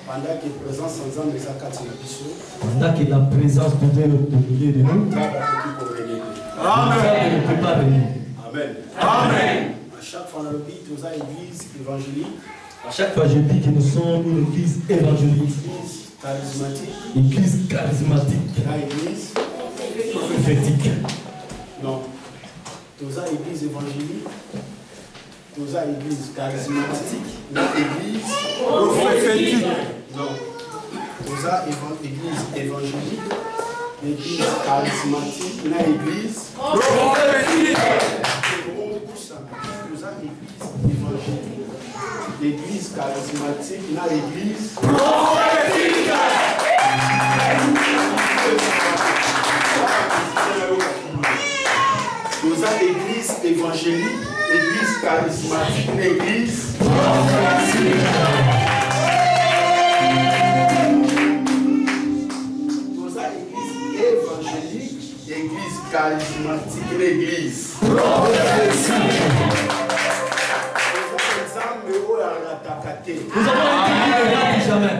Pendant que la présence de Dieu est au milieu de nous, Amen. ne peut pas venir. Amen. Amen. À chaque fois, on dit que nous avons une église évangélique. À chaque fois, je dis que nous sommes une église évangélique, église charismatique, église prophétique. Non. Nous avons une église évangélique. Nous avons une église charismatique. L'église prophétique. Non. Nous avons une église évangélique. L'église charismatique. L'église prophétique. Nous avons une église évangélique. L'église charismatique, l'église prophétique. Nous avons l'église évangélique, l'église charismatique, l'église prophétique. Nous avons l'église évangélique, l'église charismatique, l'église prophétique. Nous avons été libérés jamais.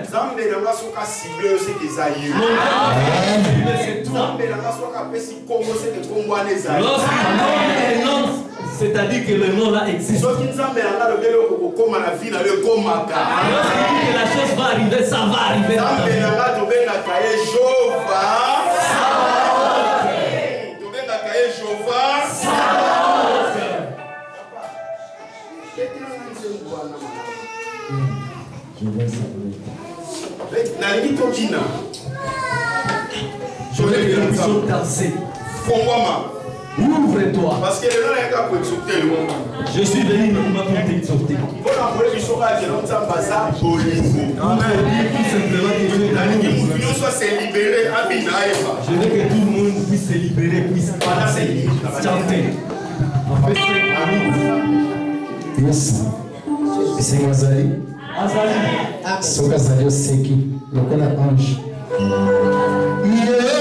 C'est-à-dire que le nom là existe. Lorsqu'il dit que la chose va arriver, ça va arriver. Je veux que nous puissions danser. Ouvre-toi. Parce que je suis venu uniquement pour t'exhorter. Je veux que tout le monde puisse se libérer, puisse passer, chanter. En fait, yes. C'est Azali. C'est Azali Oseki. Le qu'on a ange. Yeah.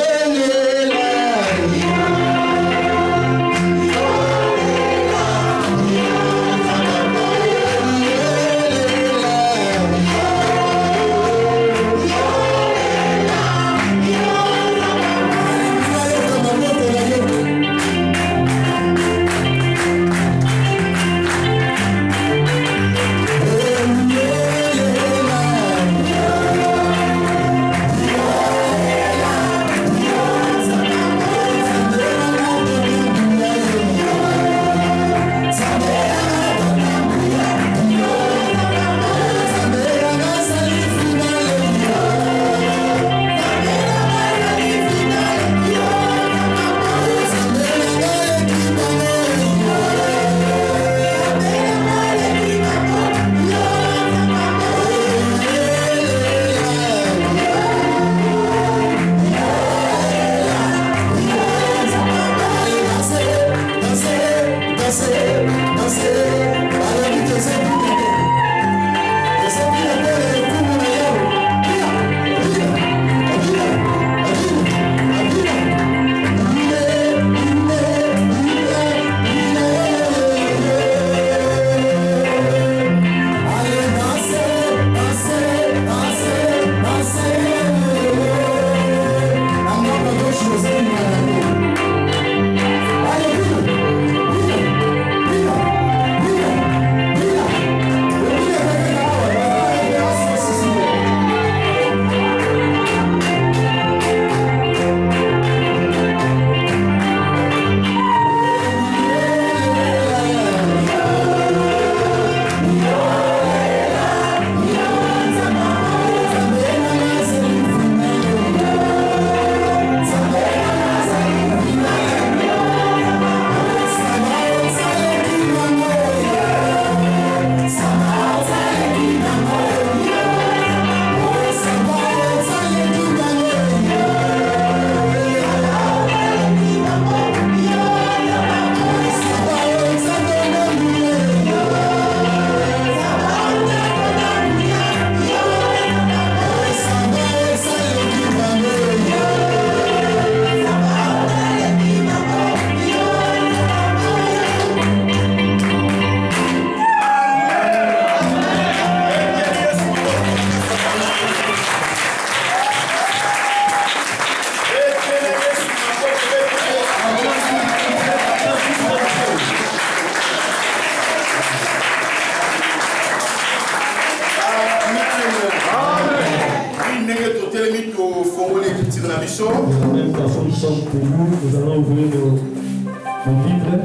limite au fond les petits dans la mission. De la même façon, nous sommes pour vous, nous allons ouvrir nos Bibles.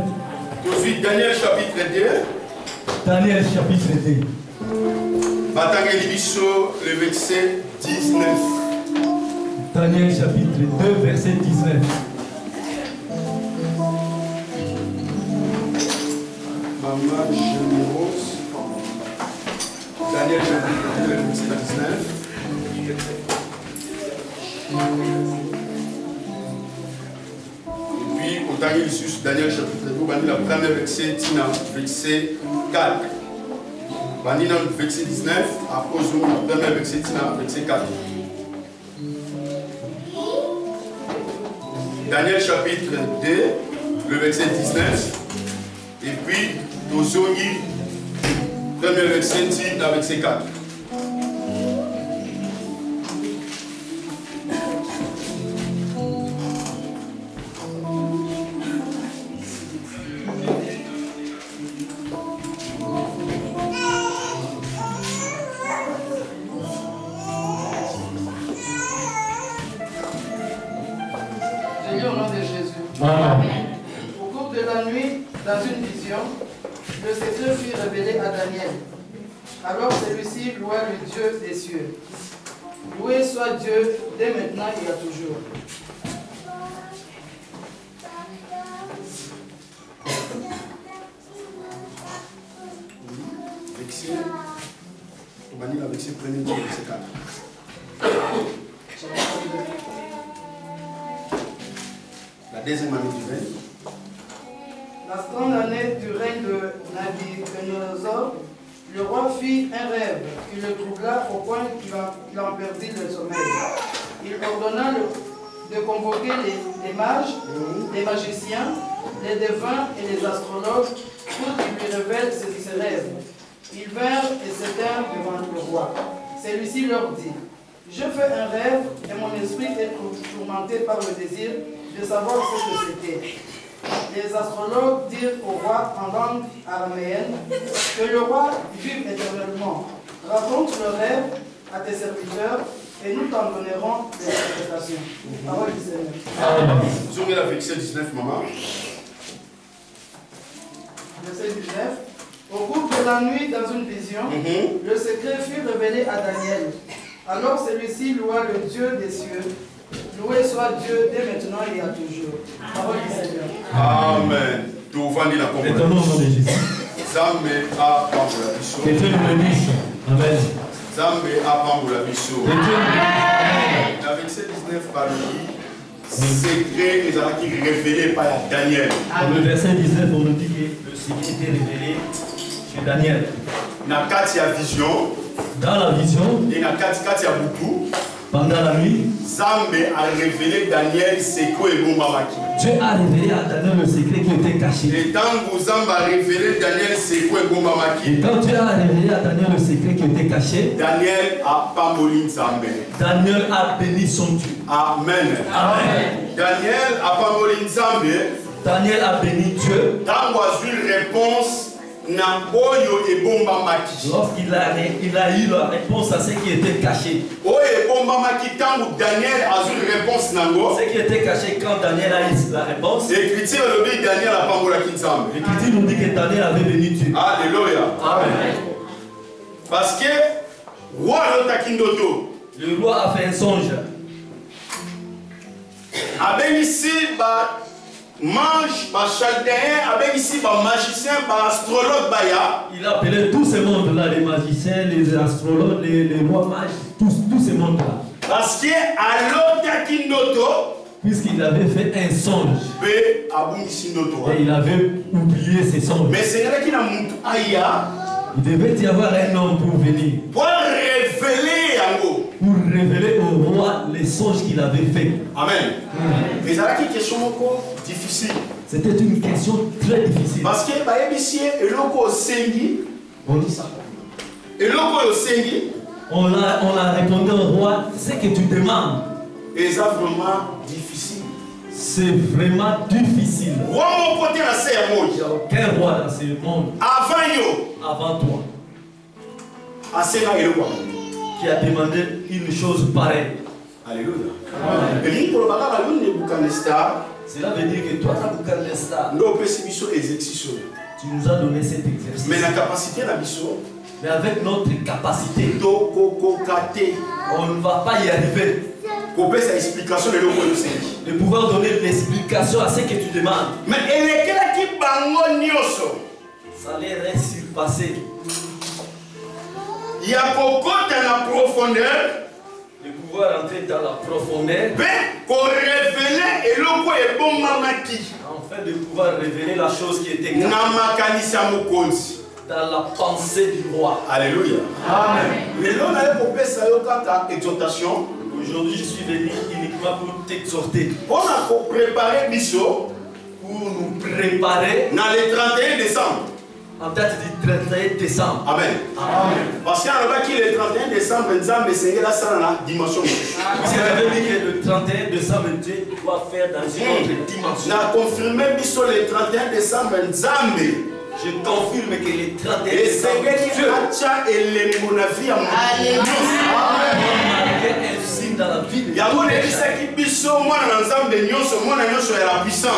Tout de suite, Daniel chapitre 2. Daniel chapitre 2. Bataille Libiso, le verset 19. Daniel chapitre 2, verset 19. Maman généreuse. Daniel chapitre 2, le verset 19. Et puis, au Daniel Daniel chapitre 2, on a le premier verset, verset 4. Bani dans le verset 19, après le premier verset, verset 4. Daniel chapitre 2, le verset 19. Et puis, Tozongi, premier verset, verset 4. Dans une vision, le secret fut révélé à Daniel. Alors celui-ci loua le Dieu des cieux. Loué soit Dieu dès maintenant et à toujours. Verset, on va lire le verset premier, verset 4. La deuxième année du règne. La seconde année du règne de Nabuchodonosor, le roi fit un rêve qui le troubla au point qu'il en perdit le sommeil. Il ordonna de convoquer les mages, les magiciens, les devins et les astrologues pour qu'ils lui révèlent ses rêves. Ils vinrent et s'éteignent devant le roi. Celui-ci leur dit: je fais un rêve et mon esprit est tourmenté par le désir de savoir ce que c'était. Les astrologues dirent au roi en langue araméenne que le roi vive éternellement. Raconte le rêve à tes serviteurs et nous t'en donnerons des interprétations. Parole du Seigneur. Vous aurez la verset 19, maman. Verset 19. Au cours de la nuit, dans une vision, le secret fut révélé à Daniel. Alors celui-ci loua le Dieu des cieux. Loué soit Dieu dès maintenant et à toujours. Parole du Seigneur. Amen. Tout va dire la Et au nom de Jésus. Zambe a pambola biso. Que Dieu nous bénisse. Amen. Zambe a pambola biso. Que Dieu nous bénisse. La verset 19 par le secret les a qui révélé par Daniel. Dans le verset 19, on nous dit que le secret était révélé chez Daniel. Na katia vision. Dans la vision, et na katia butu. Pendant la nuit, Zambe a révélé Daniel Seko et Bombamaki. Dieu a révélé à Daniel le secret qui était caché. Et tant que Zambe a révélé Daniel Seko et Bombamaki. Et quand Dieu a révélé à Daniel le secret qui était caché, Daniel a pambolin Zambe. Daniel a béni son Dieu. Amen. Amen. Daniel a pambolin Zambe. Daniel a béni Dieu. Tant qu'on a eu une réponse. Lorsqu'il a eu la réponse à ce qui était caché. Daniel a eu une réponse. Ce qui était caché quand Daniel a eu la réponse. L'Écriture nous dit que Daniel avait béni Dieu. Alléluia. Amen. Parce que le roi a fait un songe. Mange, chaldéen, avec ici, magicien, astrologue, il a appelé tous ces mondes-là, les magiciens, les astrologues, les rois mages, tous ces mondes-là. Parce que à l'autre puisqu'il avait fait un songe. Et il avait oublié ses songes. Mais c'est là qu'il a monté. Il devait y avoir un homme pour venir. Pour révéler au roi les songes qu'il avait fait. Amen. Mais c'est une question difficile. C'était une question très difficile. Parce que on dit ça. On a répondu au roi, ce que tu demandes. Et c'est vraiment difficile. C'est vraiment difficile. Il n'y a aucun roi dans ce monde. Avant toi. Qui a demandé une chose pareille. Alléluia. Cela veut dire que toi, tu nous as donné cet exercice. Mais la capacité la mission. Mais avec notre capacité, on ne va pas y arriver. De pouvoir donner l'explication à ce que tu demandes. Mais ça les reste surpassé. Il y a beaucoup dans la profondeur. De pouvoir entrer dans la profondeur. Enfin, de pouvoir révéler la chose qui était grave. Dans la pensée du roi. Alléluia. Amen. Aujourd'hui, je suis venu uniquement pour t'exhorter. Pour nous préparer dans le 31 décembre. En date du 31 décembre. Amen. Amen. Parce qu'il y a le 31 décembre, c'est la dimension. Vous avez dit que le 31 décembre, Dieu doit faire dans une autre dimension. On a confirmé le 31 décembre, je confirme que le 31 décembre, Dieu dans la vie de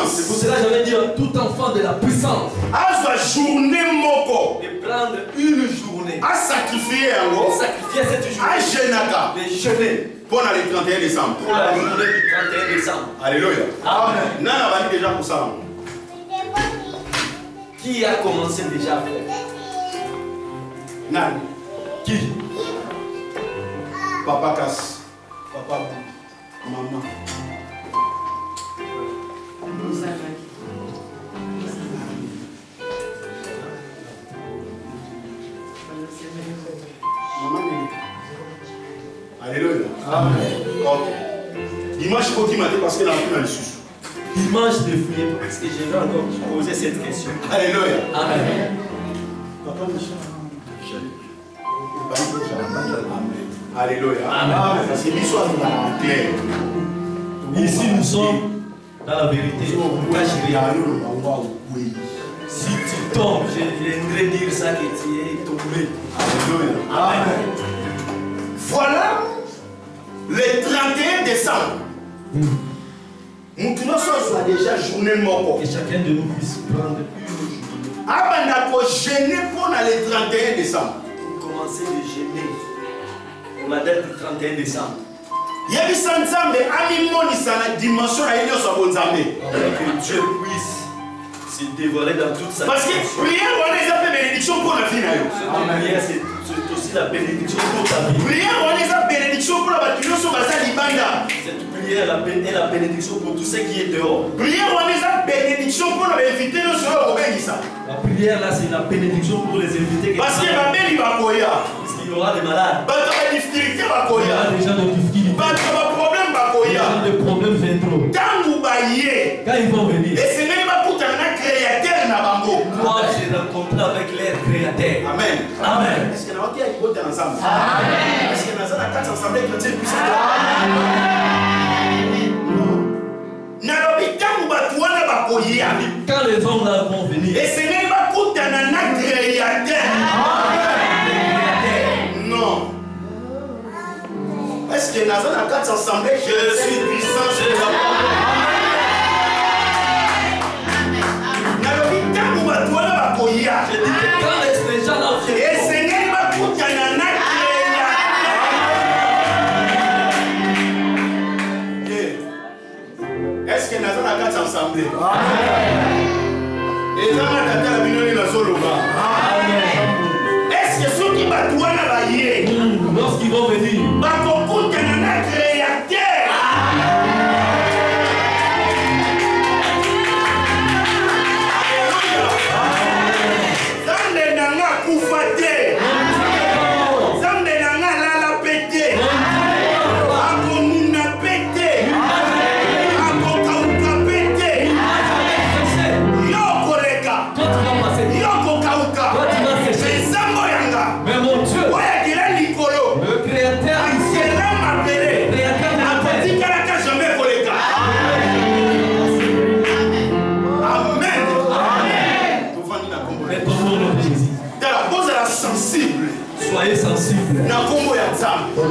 c'est pour cela que j'avais dit à tout enfant de la puissance de prendre une journée à sacrifier cette journée de jeûner pour le 31 décembre. Pour la journée du 31 décembre. Alléluia. Amen. Nana va déjà pour ça. Qui a commencé déjà à faire? Nan. Qui? Papa Casse. Papa, maman. Alléluia. Amen. Ok. Dimanche, il faut qu'il m'attende parce qu'il a plus dans le sous. Dimanche de fouiller parce que je vais encore poser cette question. Alléluia. Amen. Papa Michel. Alléluia. Amen. Parce que l'histoire est claire. Ici nous sommes dans la vérité. Si tu tombes, je viendrai dire ça que tu es tombé. Alléluia. Amen. Voilà le 31 décembre. Nous soit déjà journée mort. Que chacun de nous puisse prendre une journée. Avant de gêner pour le 31 décembre. Pour commencer de gêner pour la date du 31 décembre. Il y a des ensemble, la dimension à que Dieu puisse se dévoiler dans toute sa parce que prière, on les appelle bénédiction pour la vie. C'est aussi la bénédiction pour ta vie. Prière, on les appelle bénédiction pour la bâtiment sur Basa Libanda. Cette prière est la bénédiction pour tout ce qui est dehors. Prière, on les appelle bénédiction pour l'inviter sur le La prière là, c'est la bénédiction pour les invités. Parce que ma belle, il va courir. Parce qu'il y aura des malades. Parce que la difficulté va courir. Il y aura des gens de difficulté. Parce que le problème va courir. Les gens de problèmes viendront. Quand ils vont venir. Et c'est même pas pour un créateur na bango. Moi, j'ai rencontré avec leur créateur. Amen. Amen. Est-ce que nous avons été ensemble? Amen. Est-ce que nous avons quatre ensemble chrétiens puissants? Quand les hommes là vont venir. Et c'est même pas pour un créateur. Non. Est-ce que nous avons quatre ensemble? Je suis puissant. Je suis Je dis que quand les gens là viennent. Et Seigneur va coûter un est-ce que nous avons quatre ensemble? Et nous avons la minute de la Zoloba. Est-ce que ceux qui battent lorsqu'ils vont venir, va coûter un créateur?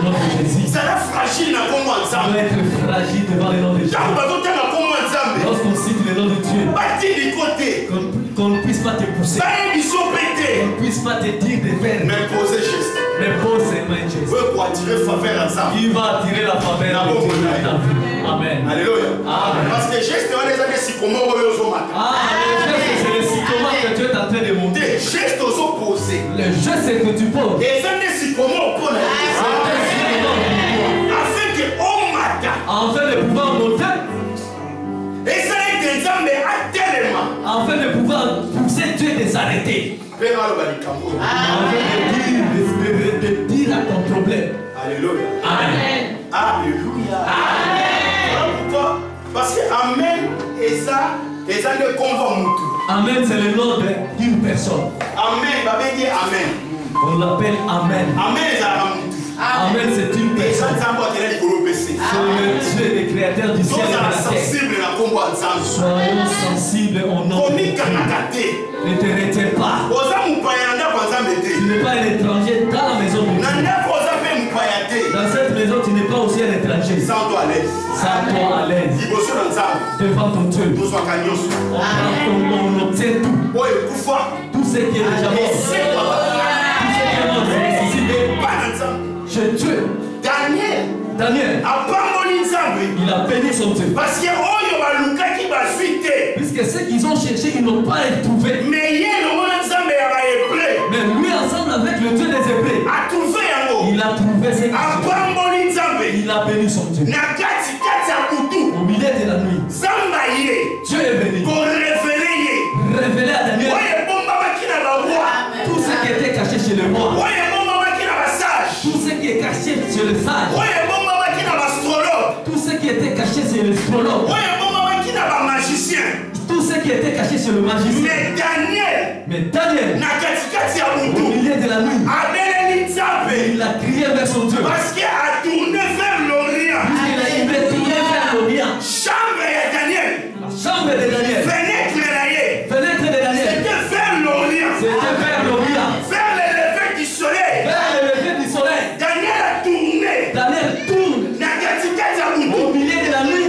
nom de Jésus. Ça va fragile dans comment Ça doit être fragile devant le nom de Jésus. Lorsqu'on cite le nom de Dieu, qu'on ne puisse pas te pousser, qu'on ne puisse pas te dire de faire. Mais poser geste. Mais pose ses mains, Jésus. Il va attirer la faveur de Dieu dans ta vie. Amen. Alléluia. Amen. Parce que geste, on est des sycomores. Le geste, c'est le sycomore que Dieu est en train de monter. Des gestes opposés. Le geste, c'est que tu poses. Et ça, des sycomores pour la afin que on matin. Afin de pouvoir monter. Et ça est des hommes à tellement. Afin de pouvoir pousser Dieu de s'arrêter. Afin de dire à ton problème. Alléluia. Amen. Alléluia. Amen. Pourquoi? Parce que Amen et ça ne convainc tout. Amen, c'est le nom d'une personne. Amen, Amen. On l'appelle Amen. Amen, Amen, c'est une personne. C'est le Dieu, le créateur du ciel et de la terre. Soyons sensibles au nom de Dieu. Ne te retiens pas. Tu n'es pas un étranger dans la maison de Dieu. Dans cette maison, tu n'es pas aussi un étranger. Sens-toi à l'aise. Devant ton Dieu. On obtient tout. Tout ce qui est déjà mort. Tout ce qui est mort, c'est je tue. Daniel, il a béni son Dieu. Parce que puisque ceux qu'ils ont cherché, ils n'ont pas trouvé. Mais lui, ensemble avec le Dieu des Hébreux, il a trouvé ce qu'il cherchait. Il a béni son Dieu. Au milieu de la nuit, Dieu est venu révéler à Daniel tout ce qui était caché chez le roi. Tout ce qui est caché sur le sage. Tout ce qui était caché sur l'astrologue. Tout ce qui était caché sur le magicien. Mais Daniel, au milieu de la nuit, il a crié vers son Dieu. Parce qu'il a tourné vers l'Orient. Il est tourné vers l'Orient. Chambre de Daniel. La chambre de Daniel. Fenêtre de Daniel. C'était vers l'Orient. Vers l'Orient. Vers le lever du soleil. Daniel a tourné. Tourne. Au milieu de la nuit.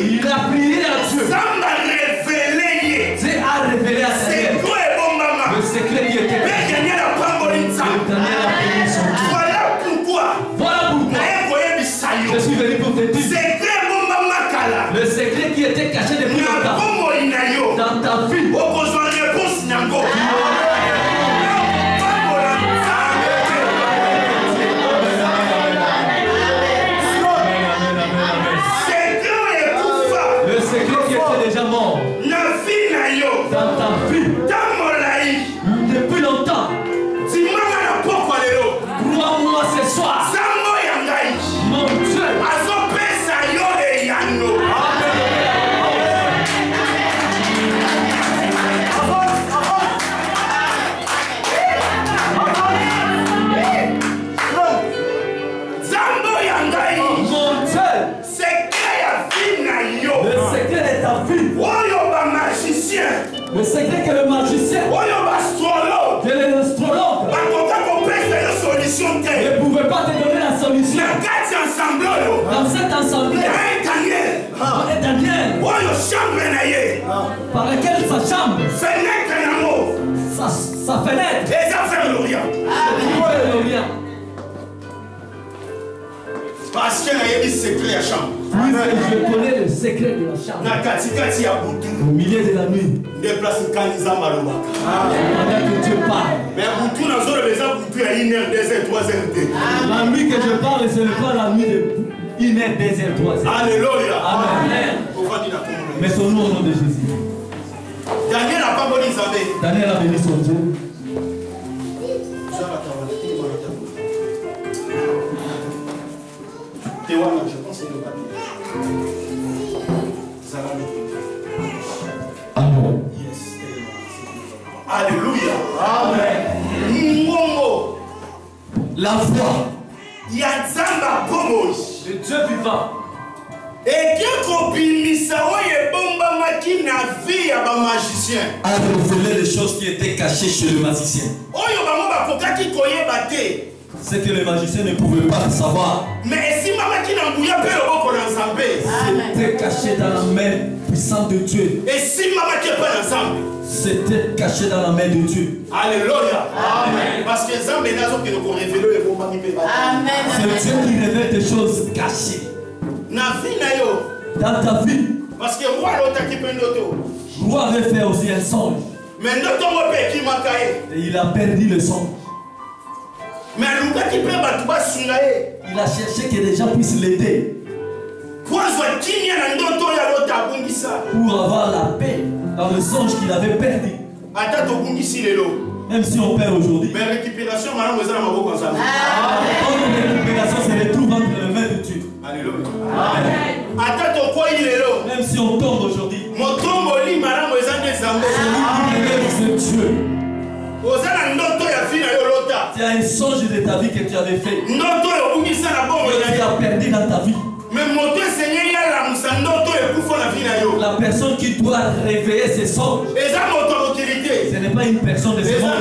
Il a prié à Dieu. Dieu a révélé à Daniel le secret qui était. Daniel a béni son Dieu. Voilà pourquoi je suis venu pour te dire le secret qui était caché depuis longtemps dans ta vie. Le secret qui était déjà mort dans ta vie depuis longtemps. Crois-moi ce soir. Mon Dieu. Le secret que le magicien, que l'astrologue ne pouvait pas te donner la solution. Dans cet ensemble, Daniel, par laquelle sa chambre, sa fenêtre, vers l'Orient. Parce que je connais le secret de la chambre. Au milieu de la nuit. Pendant que Dieu parle. La nuit que je parle, ce n'est pas la nuit de 1h, 2h, 3h. Alléluia. Amen. Mettons-nous au nom de Jésus. Daniel a béni son Dieu. Je pense que c'est le papier. Amen. Yes. Alléluia. Amen. La foi. Il y a Zamba Bomos. Le Dieu vivant. Et Dieu Kobimisa Oye Bomba Makina vie à un magicien. A révélé les choses qui étaient cachées chez le magicien. Oyo Bamba Kokaki Koye Bate. Ce que les magiciens ne pouvaient pas savoir. Mais si maman qui n'a pas c'était caché dans la main puissante de Dieu. Et si maman qui n'est pas ensemble, c'était caché dans la main de Dieu. Alléluia. Amen. Parce que Zambé n'a pas révélé le bon mari. Amen. C'est Dieu qui révèle des choses cachées. Dans ta vie. Parce que roi avait fait aussi un songe. Mais et il a perdu le songe. Mais il a cherché que les gens puissent l'aider pour avoir la paix dans le songe qu'il avait perdu. Même si on perd aujourd'hui. Mais récupération, madame, vous allez m'avoir comme ça. Notre récupération se retrouve entre les mains de Dieu. Alléluia. Amen. Même si on tombe aujourd'hui. C'est Dieu. Tu as un songe de ta vie que tu avais fait. Tu as perdu dans ta vie. La personne qui doit réveiller ses songes, ce n'est pas une personne de ce monde.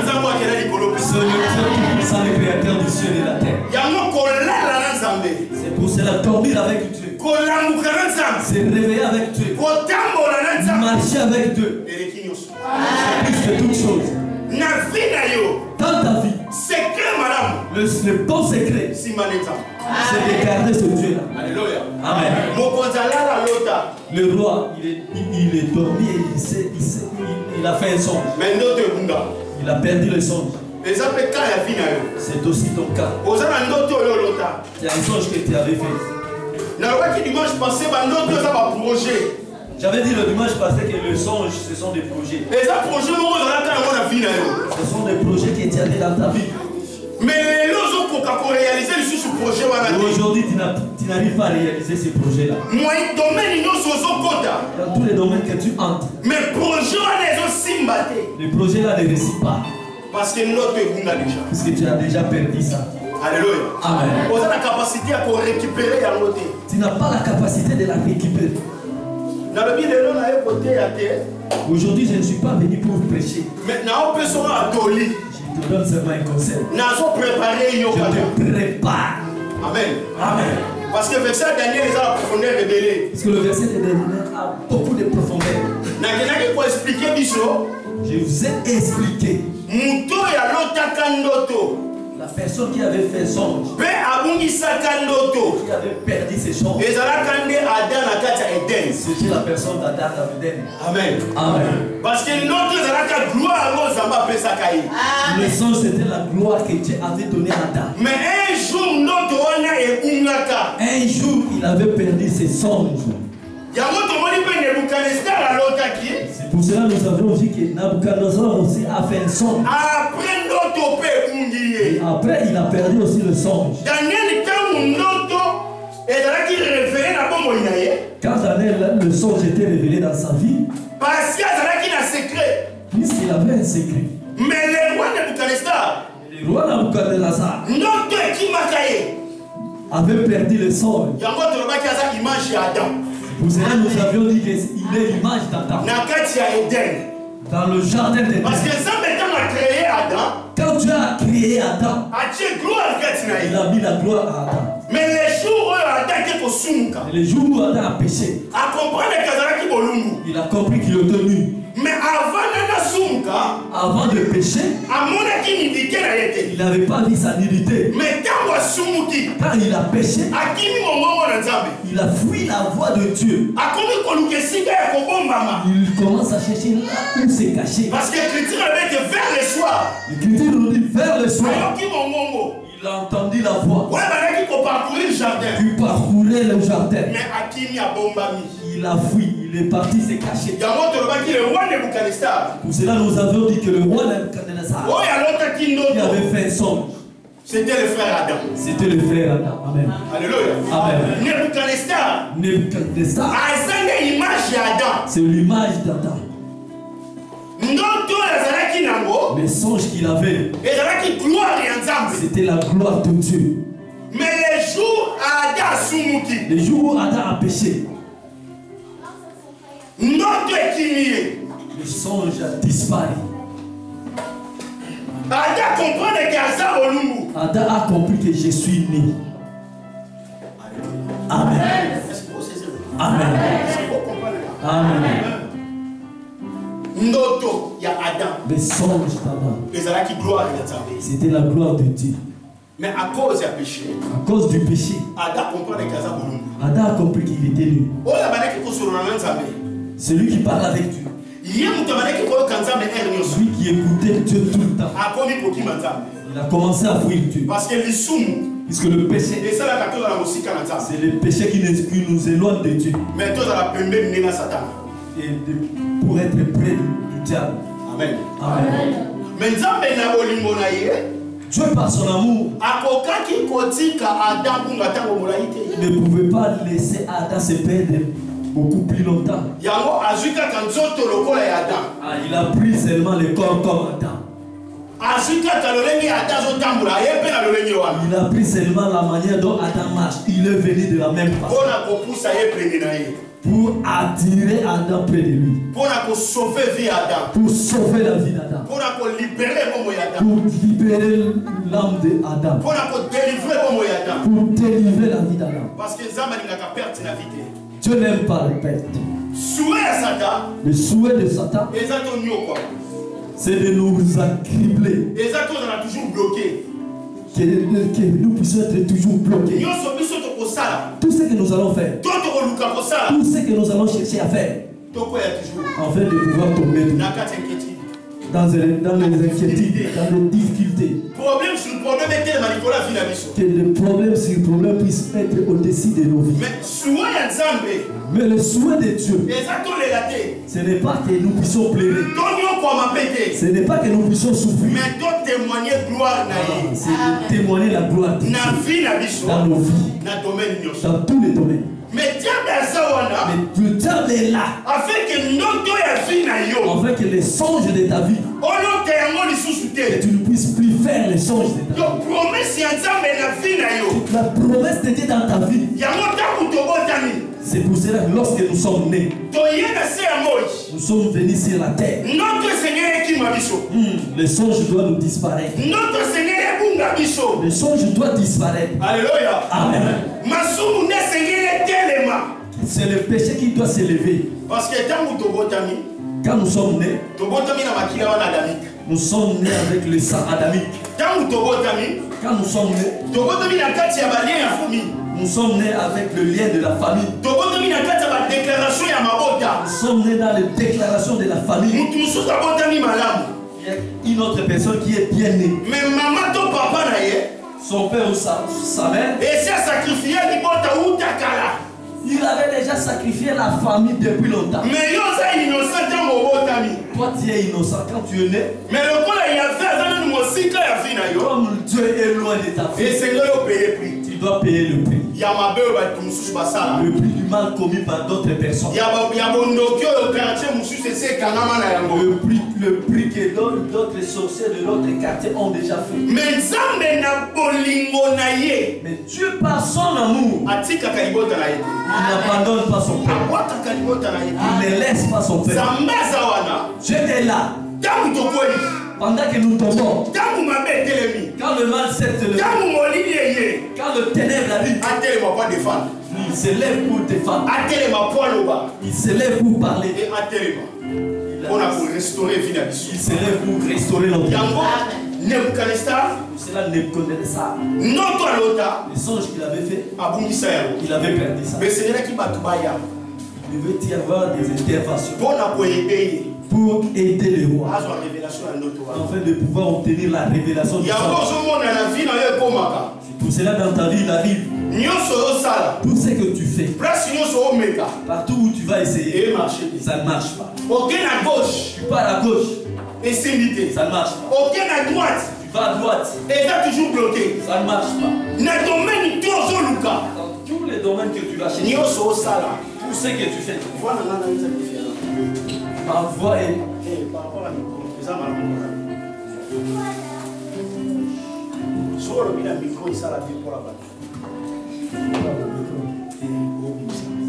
C'est le Dieu tout-puissant, le créateur du ciel et de la terre. C'est pour cela dormir avec Dieu. C'est réveiller avec Dieu. Marcher avec Dieu. C'est plus que toute chose. Dans ta vie, le bon secret, c'est de garder ce Dieu-là. Alléluia. Amen. Le roi, il est dormi et il a fait un songe. Il a perdu le songe. C'est aussi ton cas. C'est un songe que tu avais fait. J'avais dit le dimanche passé que le songe, ce sont des projets. Ce sont des projets que tu as dans ta vie. Mais aujourd'hui, tu n'arrives pas à réaliser ces projets-là. Dans tous les domaines que tu entres. Mais les projets-là ne réussissent pas. Parce que tu as déjà perdu ça. Alléluia. Amen. Tu n'as pas la capacité de la récupérer. Aujourd'hui, je ne suis pas venu pour prêcher. Maintenant, je te donne seulement un conseil. Je te prépare. Amen. Amen. Parce que le verset de Daniel est à la profondeur révélée. Parce que le verset de Daniel a beaucoup de profondeur. Je vous ai expliqué. La personne qui avait fait songe, qui avait perdu ses songes, c'était la personne d'Adam dans Eden. Amen. Amen. Parce que le songe, c'était la gloire que Dieu avait donnée à Adam. Mais un jour, il avait perdu ses songes. C'est pour cela que nous avons dit que Nabucodonosor aussi a fait un songe. Et après, il a perdu aussi le songe. Quand Daniel, le songe était révélé dans sa vie, puisqu'il avait un secret. Mais le roi Nabucodonosor avait perdu le songe. Pour cela, nous avions dit qu'il est l'image d'Adam. Dans le jardin d'Éden. Parce que ça, maintenant, a créé Adam. Quand Dieu a créé Adam, il a mis la gloire à Adam. Mais les jours où Adam était au Sunka, les jours où Adam a péché, il a compris qu'il était nu. Mais avant de pécher, il n'avait pas vu sa nudité. Mais quand il a péché, il a fui la voix de Dieu. Il commence à chercher là où se cacher. Parce que l'Écriture avait dit vers le soir. L'Écriture nous dit vers le soir. Il a entendu la voix. Il parcourait le jardin. Il a fui, il est parti se cacher. Pour cela, nous avons dit que le roi Nabucodonosor qui avait fait un songe, c'était le frère Adam. C'était le frère Adam. Amen. Alléluia. Amen. Nebuchadnezzar. C'est l'image d'Adam. Le songe qu'il avait, c'était la gloire de Dieu. Mais les jours où Adam a péché, le songe a disparu. Adam comprend que Adam a compris que je suis né. Amen. Amen. Amen. Ndoto ya Adam. Les songes d'Adam. C'était la gloire de Dieu. Mais à cause du péché. À cause du péché. Adam a compris qu'il était nul. Celui qui parle avec Dieu. Celui qui écoutait Dieu tout le temps. Il a commencé à fuir Dieu. Parce que puisque le péché, c'est le péché qui nous éloigne de Dieu. Et pour être près du diable. Amen. Amen. Dieu par son amour ne pouvait pas laisser Adam se perdre beaucoup plus longtemps. Il a pris seulement le corps comme Adam. Il a pris seulement la manière dont Adam marche. Il est venu de la même façon. Pour attirer Adam près de lui. Pour sauver la vie d'Adam. Pour sauver la vie d'Adam. Pour libérer l'âme d'Adam. Pour délivrer Adam. Pour délivrer la vie d'Adam. Parce que Dieu n'aime pas les pertes. Le souhait de Satan, c'est de nous accabler. Que nous puissions être toujours bloqués. Tout ce que nous allons faire, tout ce que nous allons chercher à faire, en fait de pouvoir tomber dans les inquiétudes, dans les difficultés. Que le problème sur le problème puisse être au-dessus de nos vies. Mais le souhait de Dieu, ce n'est pas que nous puissions pleurer. Ce n'est pas que nous puissions souffrir. C'est de témoigner la gloire de Dieu dans nos vies, dans tous les domaines. Mais le diable est là. Afin que les songes de ta vie, que tu ne puisses plus faire les songes de ta vie. La promesse de Dieu dans ta vie. C'est pour cela que lorsque nous sommes nés, nous sommes venus sur la terre. Les songes doivent nous disparaître. Les songes doivent disparaître. Alléluia. Amen. C'est le péché qui doit s'élever. Parce que quand nous sommes nés, nous sommes nés avec le sang adamique. Quand nous sommes nés, nous sommes nés avec le lien de la famille. Nous sommes nés dans les déclarations de la famille. Il y a une autre personne qui est bien née. Mais maman, ton papa, son père ou sa mère, il avait déjà sacrifié la famille depuis longtemps. Mais toi tu es innocent quand tu es né. Mais comme Dieu est loin de ta vie, tu dois payer le prix. Le prix du mal commis par d'autres personnes. Le prix que d'autres sorciers de l'autre quartier ont déjà fait. Mais Dieu par son amour, il n'abandonne pas son père. Il ne laisse pas son père. Dieu est là. Pendant que nous tombons, quand le mal s'est levé, quand le ténèbre arrive, il se lève pour défendre. Il se lève pour parler. Il se lève pour restaurer notre vie. C'est là Nebuchadnezzar. Le songe qu'il avait fait, il avait perdu ça. Il devait y avoir des interventions pour aider le roi, afin de pouvoir obtenir la révélation du songe. C'est pour cela dans ta vie il arrive. Tout ce que tu fais, partout où tu vas essayer, ça ne marche pas. Tu pars à gauche, ça ne marche pas. Tu vas à droite, toujours bloqué. Ça ne marche pas. Dans tous les domaines que tu vas chercher, tout ce que tu fais, par voie et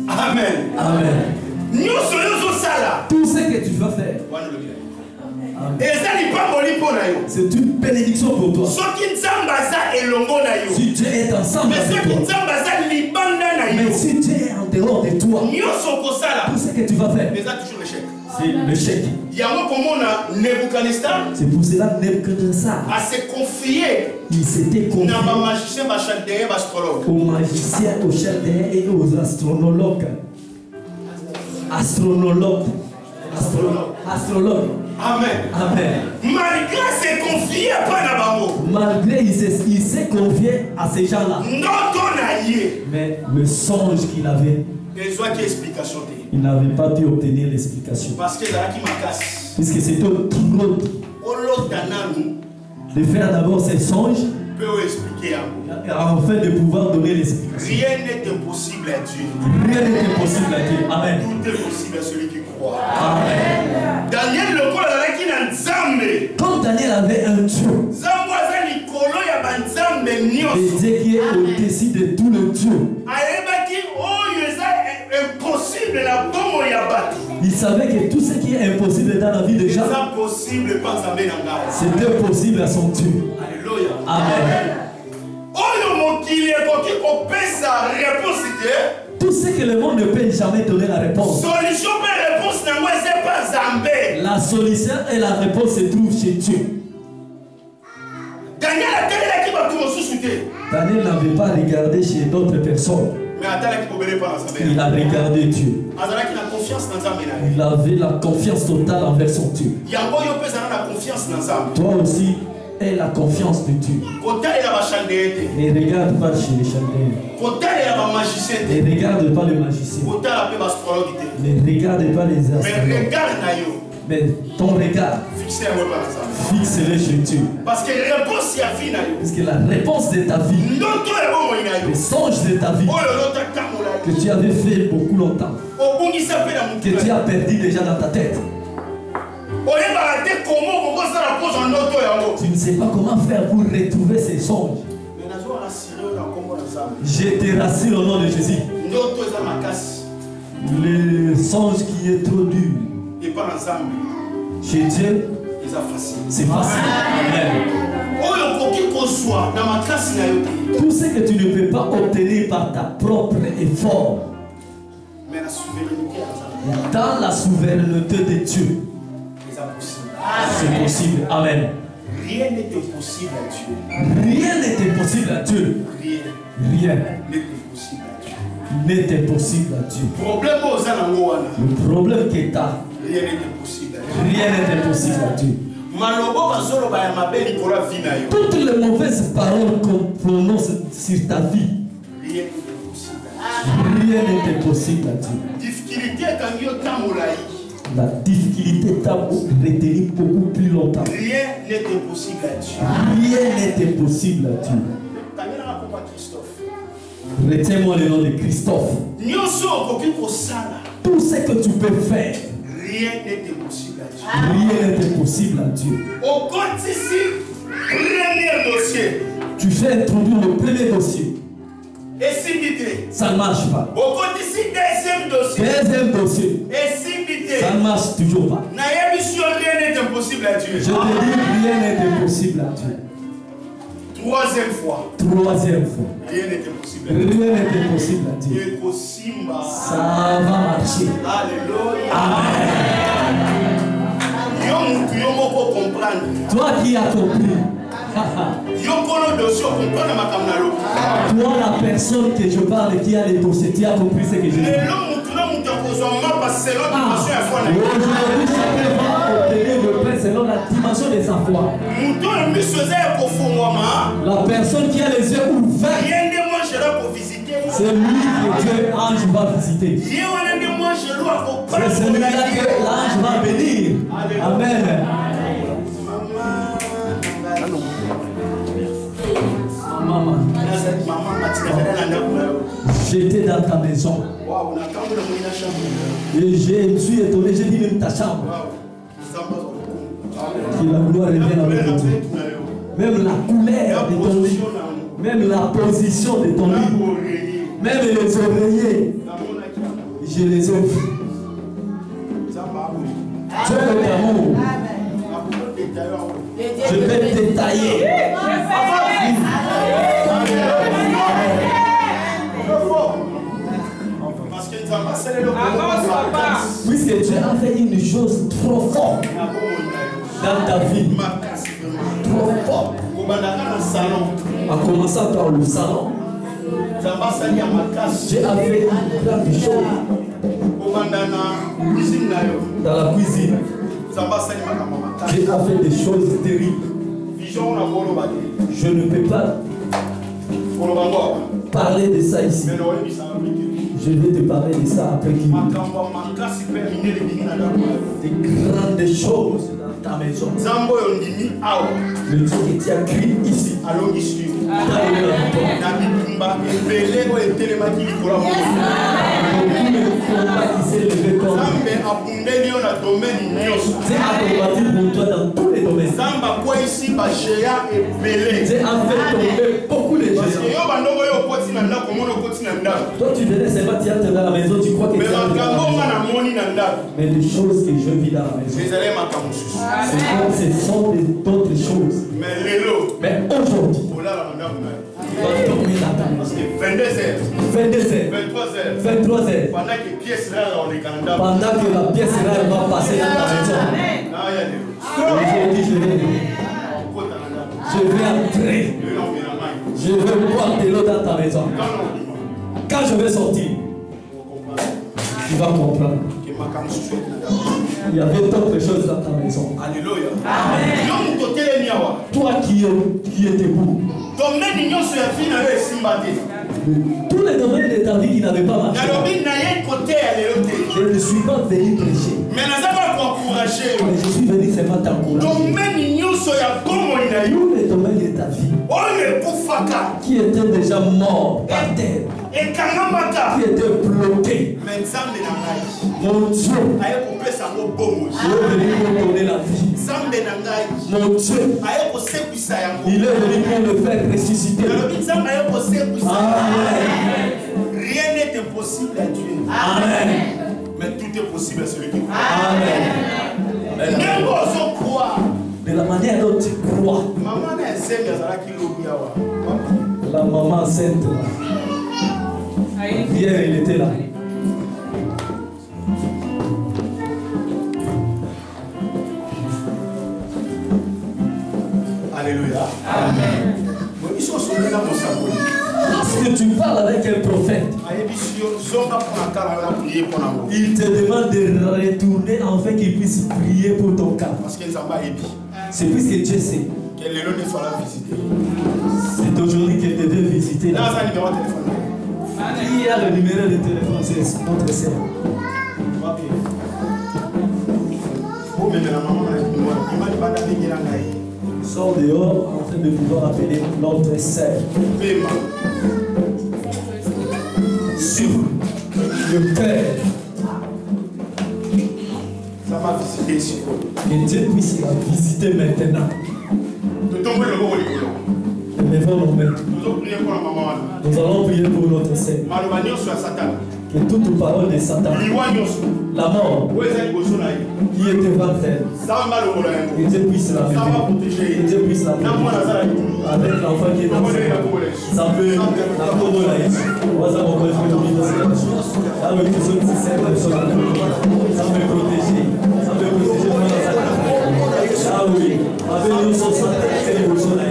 Amen. Amen. Tout ce que tu vas faire, C'est une bénédiction pour toi. Si Dieu est ensemble avec toi, mais si Dieu est en dehors de toi, tout ce que tu vas faire, c'est l'échec. C'est pour cela que Nebuchadnezzar il s'était confié aux magiciens, aux chaldéens et aux astrologues. Astrologue. Amen. Amen. Malgré il s'est confié à ces gens-là. Mais le songe qu'il avait, il n'avait pas pu obtenir l'explication. Puisque c'est trop de faire d'abord ces songes afin de pouvoir donner l'explication. Rien n'est impossible à Dieu. Rien n'est impossible à Dieu. Amen. Tout est possible à celui qui croit. Amen. Daniel quand Daniel avait un Dieu, et Dieu qui est au-dessus de tout le Dieu, il savait que tout ce qui est impossible dans la vie des gens, c'était possible à son Dieu. Alléluia. Amen. Tout ce que le monde ne peut jamais donner la réponse. La solution et la réponse se trouvent chez Dieu. Daniel n'avait pas regardé chez d'autres personnes. Il a regardé Dieu. Il avait la confiance totale envers son Dieu. Toi aussi, aie la confiance de Dieu. Ne regarde pas chez les chaldéens. Ne regarde pas les magiciens. Ne regarde pas les astrologues. Mais ton regard, fixe-le chez Dieu. Parce que la réponse de ta vie, le songe de ta vie, que tu avais fait beaucoup longtemps, que tu as perdu déjà dans ta tête. Tu ne sais pas comment faire pour retrouver ces songes. Je te rassure au nom de Jésus. Le songe qui est trop dur, chez Dieu, c'est facile. Amen. Tout ce que tu ne peux pas obtenir par ta propre effort, dans la souveraineté de Dieu, c'est possible. Amen. Rien n'est impossible à Dieu. Rien n'est impossible à Dieu. Rien n'est impossible à Dieu. Le problème que tu as, rien n'est impossible à Dieu. Toutes les mauvaises paroles qu'on prononce sur ta vie, rien n'est impossible à Dieu. La difficulté t'a retenu beaucoup plus longtemps. Rien n'est impossible à Dieu. Rien n'est impossible à Dieu. Retiens-moi le nom de Christophe. Tout ce que tu peux faire, rien n'est impossible à Dieu. Rien n'est impossible à Dieu. Au compte ici, premier dossier. Tu fais introduire le premier dossier. Et si ça ne marche pas. Au compte ici, deuxième dossier. Deuxième dossier. Et si ça ne marche toujours pas. Rien n'est impossible à Dieu. Je te dis, rien n'est impossible à Dieu. Troisième fois. Troisième fois. Rien n'est impossible à Dieu. Rien n'est impossible à Dieu. Ça va marcher. Alléluia. Amen. Toi qui as compris. Toi la personne que je parle qui a les dossiers, tu as compris ce que je dis. Aujourd'hui, chacun va obtenir le pain selon la dimension de sa foi. La personne qui a les yeux ouverts, c'est lui que Dieu, ange, va visiter. C'est celui-là que l'ange va bénir. Amen. Maman, j'étais dans ta maison. Et je me suis étonné, j'ai dit même ta chambre. Que la gloire revienne avec Dieu. Même la couleur de ton lit, même la position de ton lit, même les oreillers, je les ai vus. Dieu est l'amour. Je vais détailler. Puisque Dieu a fait une chose trop forte dans ta vie. Trop forte. En commençant par le salon, Dieu a fait plein de choses. Dans la cuisine, Dieu a fait des choses terribles. Je ne peux pas parler de ça ici. Je vais te parler de ça après qui. Des grandes choses dans ta maison. Le Dieu qui t'a créé ici. C'est accompagné pour toi dans tous les domaines. C'est en fait tomber beaucoup de gens. Toi tu venais seulement théâtre dans la maison, tu crois que tu as. Mais les choses que je vis dans la maison, ce sont d'autres choses. Mais aujourd'hui, tu vas dormir dans ta maison. 22h, 23h, pendant que la pièce là va passer dans ta maison. Aujourd'hui, je vais entrer. Je vais boire de l'eau dans ta maison. Quand je vais sortir, tu vas comprendre. Il y avait d'autres choses dans ta maison. Alléluia. Toi qui es debout. Tous les domaines de ta vie qui n'avaient pas marché. Je ne suis pas venu prêcher. Mais je suis venu seulement t'encourager. Tous les domaines de ta vie qui étaient déjà morts par terre, qui étaient bloqués. Mon Dieu, il est venu pour donner la vie. Mon Dieu, il est venu pour le faire ressusciter. Amen. Rien n'est impossible à Dieu. Amen. Mais tout est possible à celui qui croit. Amen. Même aux croire. De la manière dont tu crois. La maman enceinte là. Hier, il était là. Alléluia. Amen. Parce que tu parles avec un prophète, il te demande de retourner afin qu'il puisse prier pour ton cas. C'est puisque Dieu sait. C'est aujourd'hui qu'il te devait visiter. Qui a le numéro de téléphone? C'est notre sœur. Sors dehors en train de pouvoir appeler notre sœur. Sur le Père. Ça m'a visité ici. Que Dieu puisse la visiter maintenant. Levons nos mains. Nous allons prier pour notre sœur. Que toute parole de Satan, la mort qui est devant elle, que Dieu puisse la protéger. Que Dieu puisse la protéger. Avec l'enfant qui est dans son ça peut la couronne. Ça va protéger. Ça peut protéger. Ah oui. Avec nous, son sang, c'est le besoin.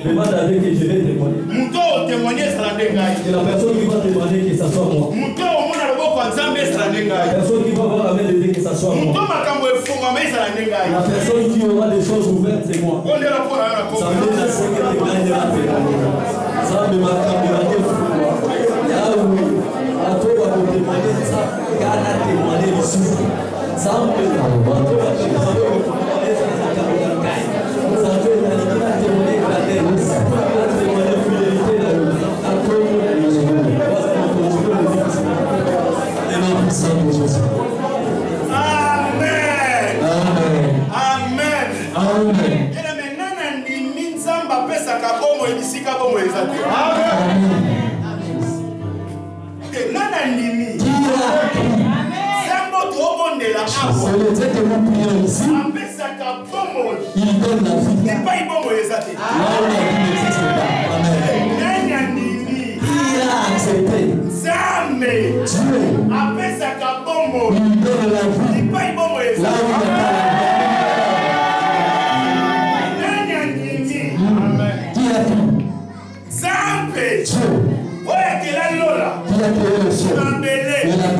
Demande à Dieu que je vais témoigner. Et la personne qui va témoigner que ça soit moi. La personne qui va voir la main de Dieu que ça soit moi. La personne qui aura des choses ouvertes, c'est moi. Ça me la sèche de gagne la paix. Ça me marque de la paix. Là où à toi va témoigner, ça garde témoigner ici. Ça me témoigner. Ça fait la témoigner. le sang de Jésus. Amen. Amen. Amen. Amen. C'est le Dieu que nous prions ici. Il donne la vie. Là où la vie n'existe pas. Amen. Il a accepté. Dieu. Il donne la vie. Là où il n'y a pas la vie. Qui a dit? Dieu. Qui a créé le ciel et la terre.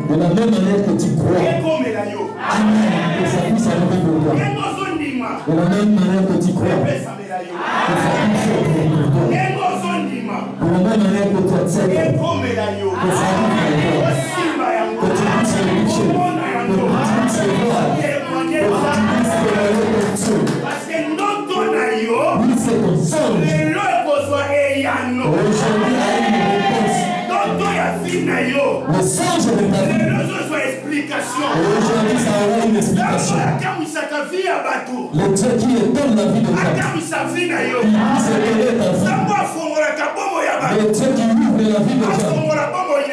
De la même manière que tu crois, Amen, que ça puisse arriver pour toi. De la même manière que tu crois, que ça puisse arriver pour toi. De la même manière que tu acceptes, que ça arrive pour toi. Que tu puisses le toucher, que tu puisses le voir, que tu puisses témoigner de Dieu. Oui, c'est ton songe. Aujourd'hui, a une réponse. Le songe de ta vie. Aujourd'hui, ça aura une explication. Le Dieu qui étonne la vie de ta vie. Il puisse étonner ta vie. Le Dieu qui ouvre la vie de ta vie.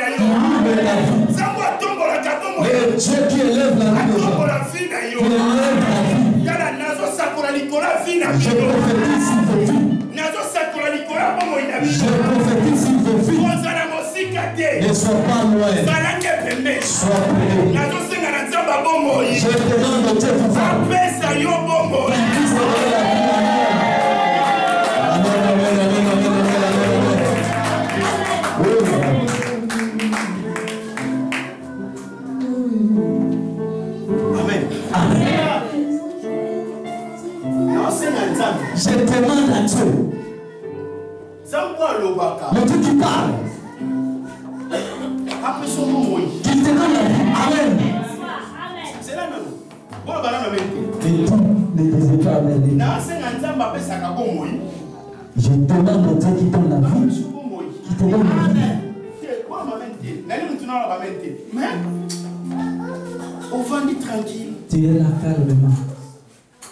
Qui ouvre la vie. Le Dieu qui élève la vie de ta vie. Qui élève la vie. Je prophétise une vie. Je prophétise une vie. Ne sois pas loin. Sois prêt. Je demande au Dieu pouvoir. Il puisse donner la vie. Amen, amen, amen, amen, amen, amen. Amen. Je demande à Dieu. Le Dieu qui parle. Qu'il te donne la vie. Amen. Et tout ne disait pas Amen. Je demande au Dieu qui donne la vie. Qui te donne la vie. Tu es là calmement.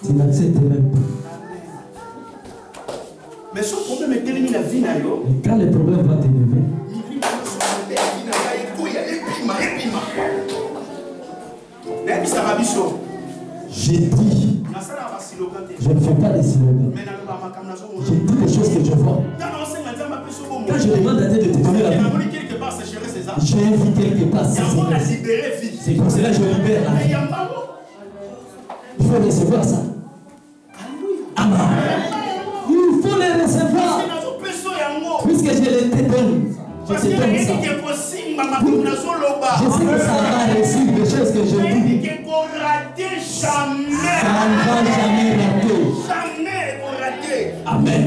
Tu n'acceptes même pas. Mais ce problème est tellement la vie. Et quand le problème va t'élever, je dis, je ne fais pas des slogans. Je dis les choses que je vois. Quand je demande à Dieu de te donner la vie, j'ai vu quelque part. C'est pour cela que je libère la vie. Il faut recevoir ça. Amen. Il faut les recevoir. Puisque je les te donne. Je te donne ça. Je sais que ça va réussir des choses que je dis. Ça ne va jamais rater. Amen.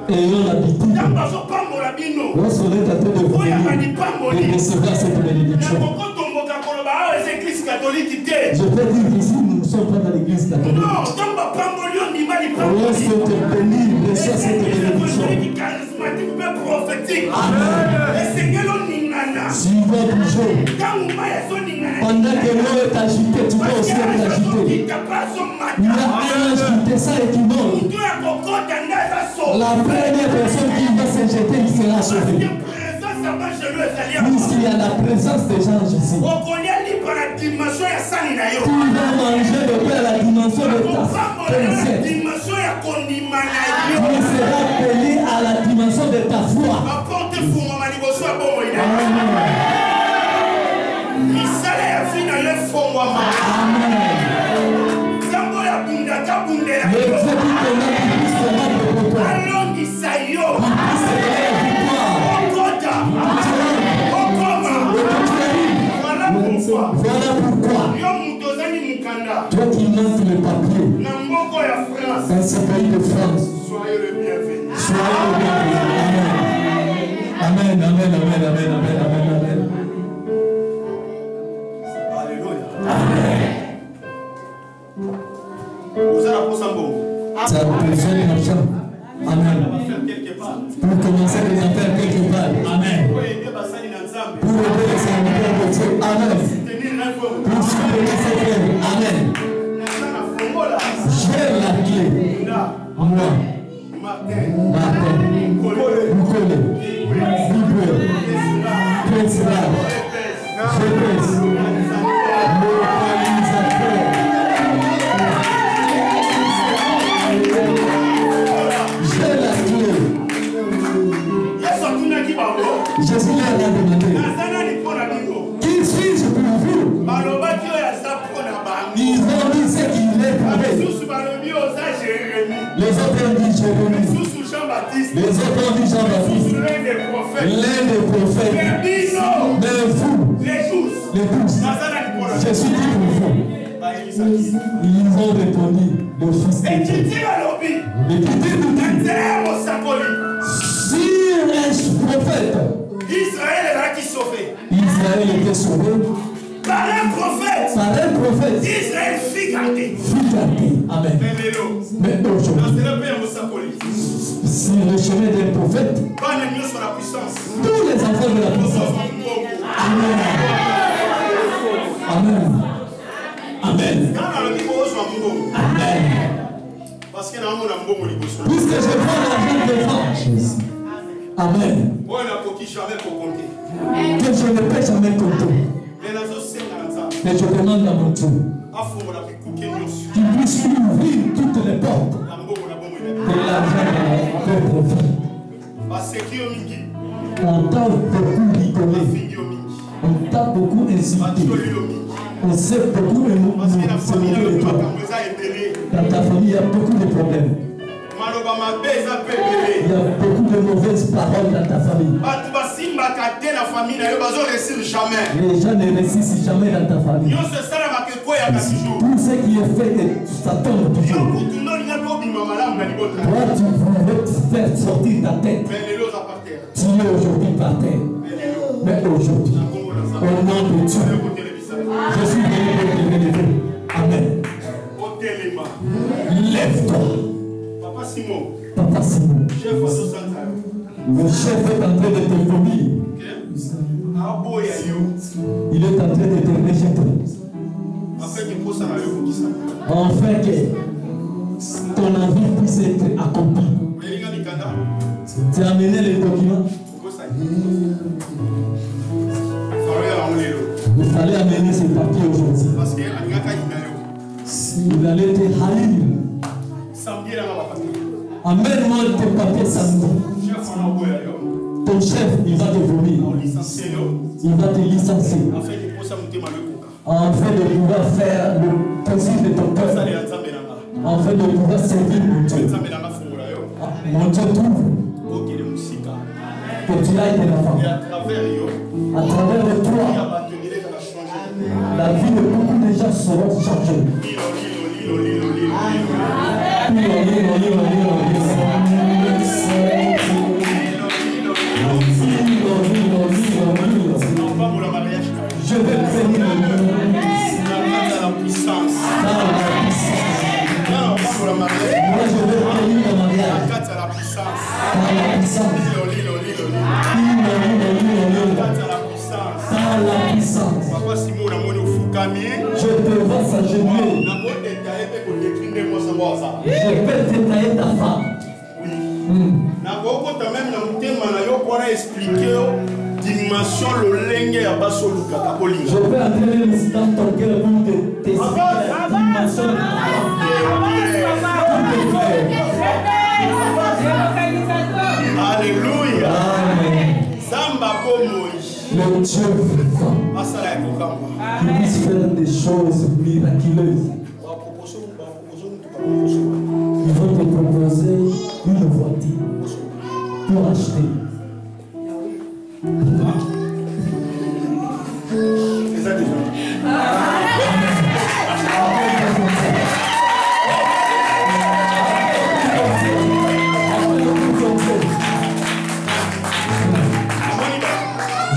Ayons l'habitude. Lorsqu'on est en train de vous de recevoir cette bénédiction. Je peux dire qu'ici, nous ne sommes pas dans l'église catholique. Lorsqu'on te bénit, reçois cette bénédiction. Amen. Si tu vas bouger, pendant que l'eau est agitée, tu vas aussi être agité. Il y a un ange qui descend et qui monte. La première personne qui va se jeter, il sera sauvé. Puisqu'il y a la présence des gens ici. Tu vas manger de paix à la dimension de ta pensée. Tu seras appelé à la dimension de ta foi. Voilà pourquoi toi qui manques le papier dans ce pays de France, soyez le bienvenu. Amen, amen, amen, amen, amen, amen, amen. Alléluia. Amen. Tu as besoin d'argent. Amen. Pour commencer les affaires quelque part. Amen. Pour aider les serviteurs de Dieu. Amen. Pour soutenir ses frères. Amen. J'ai la clé. Moi. Martin. Moukole. Bible. Pesra. Jebes. Localisateur. J'ai la clé. Jésus leur a demandé. Qui suis-je pour vous? Ils ont dit ce qu'il est pour eux. Les autres ont dit Jérémie. Les autres ont dit Jean-Baptiste. L'un des prophètes. Mais vous, les tous, je suis qui pour vous? Ils ont répondu, le Fils de Dieu. L'Écriture nous dit, si un prophète, Israël était sauvé. Par un prophète. Israël fut gardé. Amen. Mais aujourd'hui, si le chemin d'un prophète, tous les enfants de la puissance. Amen. Amen. Amen. Amen. Puisque je prends l'argent devant Jésus. Amen. Que je ne peux jamais compter. Mais je demande à mon Dieu qu'il puisse ouvrir toutes les portes de l'argent de notre vie. On t'a beaucoup rigolé. On t'a beaucoup insulté. On s'est beaucoup émotionné de toi. Dans ta famille, il y a beaucoup de problèmes. Il y a beaucoup de mauvaises paroles dans ta famille. Les gens ne réussissent jamais dans ta famille. Tout ce qui est fait, ça tombe toujours. Toi, tu voulais te faire sortir ta tête. Tu es aujourd'hui par terre. Mais aujourd'hui, au nom de Dieu, je suis venu pour te relever. Amen. Lève-toi. Papa Simon, le chef est en train de te vomir. Il est en train de te rejeter. Enfin que ton envie puisse être accomplie. Tu as amené les documents. Il fallait amener ces papiers aujourd'hui. Il allait te haïr. Amène-moi tes papiers samedi. Ton chef, il va te vomir. Il va te licencier. Afin de pouvoir faire le plaisir de ton cœur. Afin de pouvoir servir mon Dieu. Mon Dieu trouve que tu as été l'enfant. À travers le toi, la vie de beaucoup de gens sera changée. Je vais bénir le nom. La puissance. Moi, je vais bénir le mariage. La puissance. La puissance. Je te vois s'agenouiller. Je vais détailler ta femme. Dimension le lenge ya basoluka kabolinga. Je vais entraîner le dans ton cœur pour te tester la dimension de ta femme. Alléluia. Amen. Samba bomoi. Le Dieu vivant qui puisse faire des choses miraculeuses. Ils vont te proposer une voiture pour acheter. C'est ça déjà.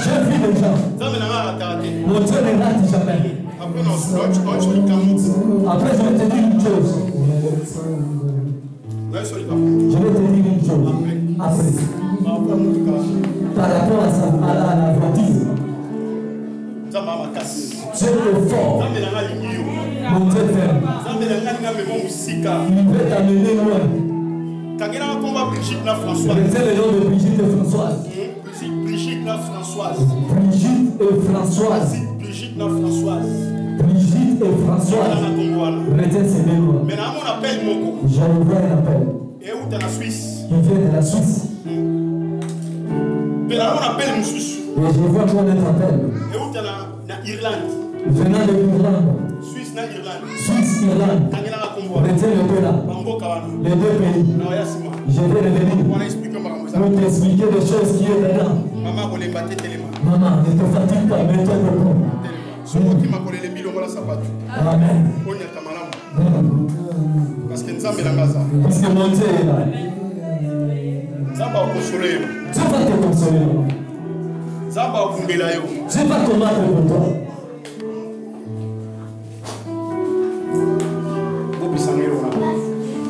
Je vis déjà. Mon Dieu ne rate jamais. Après, je vais te dire une chose. par rapport à la voiture. Dieu est fort. Mon Dieu est ferme. Il veut t'amener loin. C'est le nom de Brigitte et Françoise. Brigitte et Françoise. Brigitte et Françoise. Brigitte et Françoise. Brigitte et Françoise. Retiens ces deux noms. Maintenant, on appelle Moko. J'envoie un appel. Et où est la Suisse? Il vient de la Suisse. Maintenant, on appelle Moussous. Et je vois qu'on est appel. Et où est la Irlande? Venant de l'Irlande. Suisse, na Irlande. Suisse, Irlande. Retiens les deux là. Les deux pays. Je vais revenir pour t'expliquer des choses qui est dedans. Maman, ne te fatigue pas, mets-toi debout. Amen. Parce que mon Dieu est là. Dieu va te consoler. Dieu va combattre pour toi.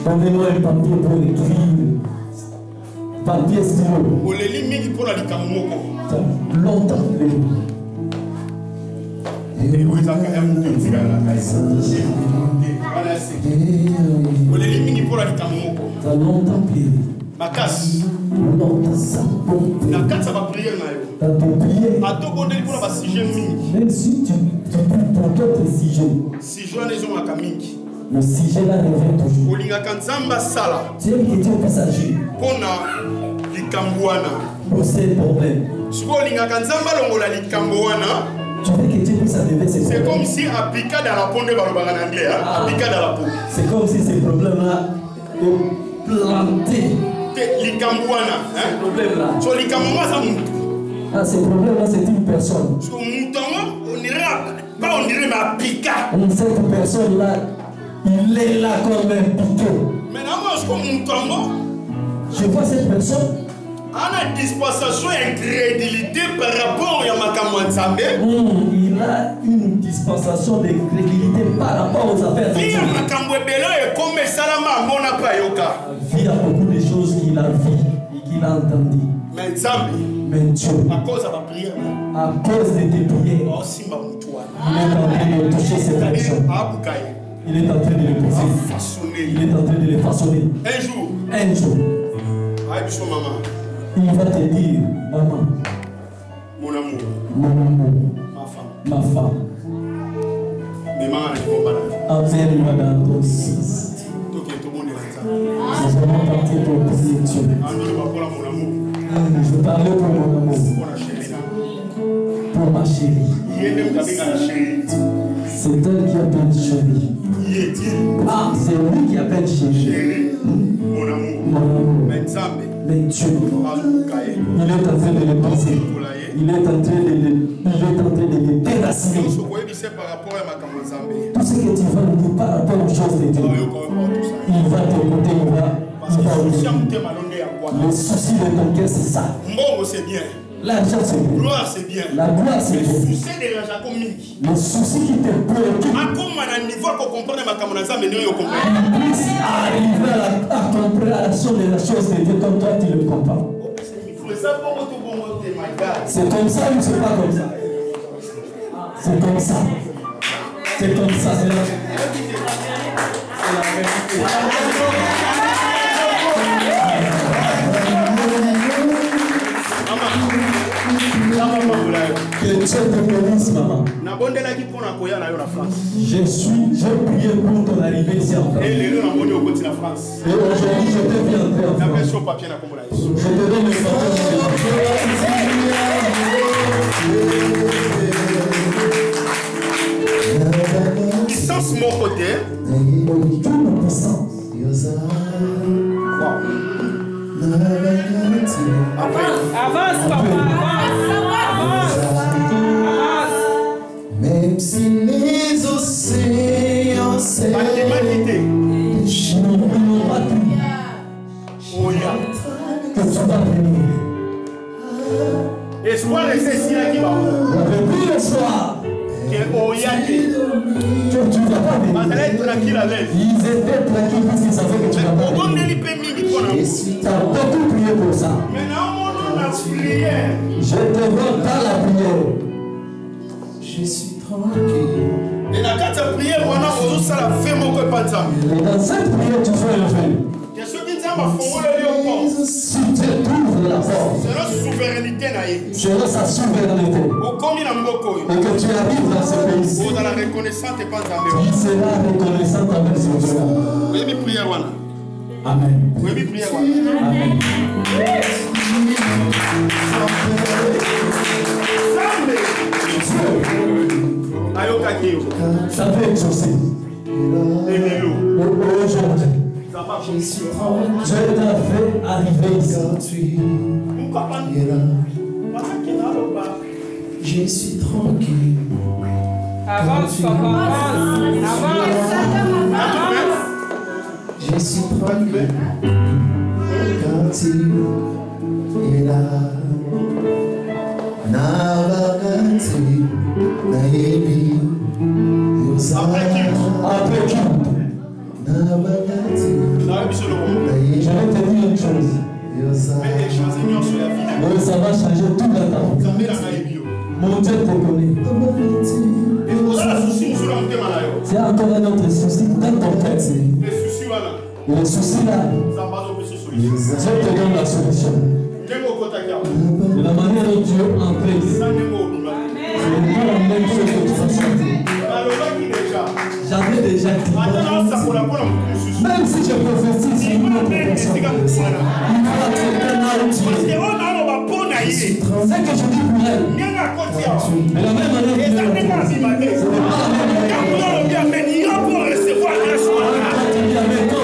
Donnez-moi un papier pour écrire. Papier stylo. Longtemps. Ça longtemps prié. Ma casse. Longtemps ça. La casse, ça va prier. Même si tu pries pour d'autres sujets. Le sujet là revient toujours. Tu aimes que Dieu puisse agir. Pour ces problèmes. Tu veux que Dieu puisse enlever ces problèmes. C'est comme si appliqué dans la peau de Barobaran anglais. Appliqué dans la peau. C'est comme si ces problèmes-là sont plantés. Ces problèmes-là. Ces problèmes-là, c'est une personne. Cette personne-là, il est là comme un piquet. Je vois cette personne. Il a une dispensation incrédulité par rapport à Makamanzambe. Il a une dispensation d'incrédulité par rapport aux affaires de Dieu. Il y a beaucoup de choses qu'il a vues et qu'il a entendues. Mais Dieu, à cause de tes prières, il est en train de toucher ces personnes. Il est en train de les pousser. Il est en train de les façonner. Un jour, il va te dire, maman, mon amour, ma femme, emmène-moi dans ton sens. Nous allons partir pour prier Dieu. Je parlais pour mon amour, pour ma chérie. C'est elle qui appelle chérie. Ah, c'est lui qui appelle chérie. Mon amour. Mais Dieu, il est en train de les passer. Il est en train de les déraciner. Tout ce que tu vas nous dire par rapport aux choses de Dieu, il va t'écouter, il va le souci de ton cœur, c'est ça. L'argent, c'est bien. La gloire, c'est bien. Le souci qui te préoccupe. Il puisse arriver à comprendre la chose de Dieu comme toi, tu le comprends. C'est comme ça ou c'est pas comme ça? C'est comme ça. C'est comme ça. C'est la que Dieu te bénisse, maman. J'ai prié pour ton arrivée ici en France. Et aujourd'hui, je te viens entrer en France. Je te donne le papier. Puissance mon côté. Avance, papa, avance. Même si les océans s'éloignent, que tu vas venir. Espoir et c'est ici qui va. Depuis le soir, que Oyate. Tu que tu ne vas pas venir. Ils étaient tranquilles parce qu'ils savaient que tu ne vas pas venir. Tu as beaucoup prié pour ça. Je te vois dans la prière. Je suis tranquille. Et dans cette prière, tu fais le fait. Si Dieu t'ouvre la porte, selon sa souveraineté, et que tu arrives dans ce pays, il sera reconnaissant avec ce Dieu. Amen. Amen. Ça peut exaucer. Aujourd'hui, Dieu t'a fait arriver ici. Je suis tranquille. Avance, papa, avance. Je suis tranquille. Quand il est là. Navagati, Naebi, après qui? Je vais te dire une chose. Ça va changer tout le temps. Mon Dieu te connaît. C'est encore un autre souci dans ton cœur. Le souci là, Dieu te donne la solution. De la manière dont Dieu en paix, ce n'est pas la même chose que tu vas sentir. J'avais déjà dit, même si je prophétise sur une autre personne, il faut accepter là où tu es. C'est que je dis pour elle. Mais la même manière que ce n'est pas la même manière.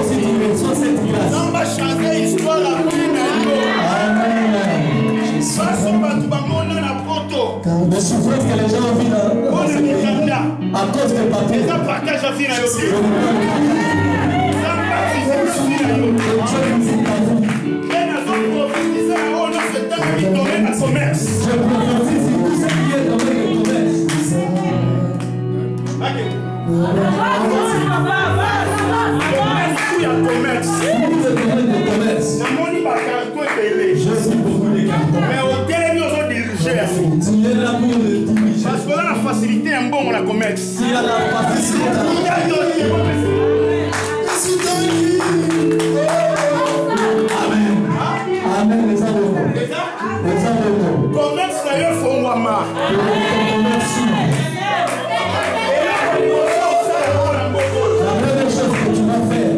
Si tu reçois cette grâce, le souffrance que les gens vivent dans ce pays à cause de papier. Je prophétise tout ce qui est dans le commerce. Je suis beaucoup de cartons. Tu es là pour le diriger. Parce que là, la facilité est un bon la commerce. Il y a la facilité. Amen. Amen. Les amours. Commerce, d'ailleurs, faut moi. La première chose que tu vas faire.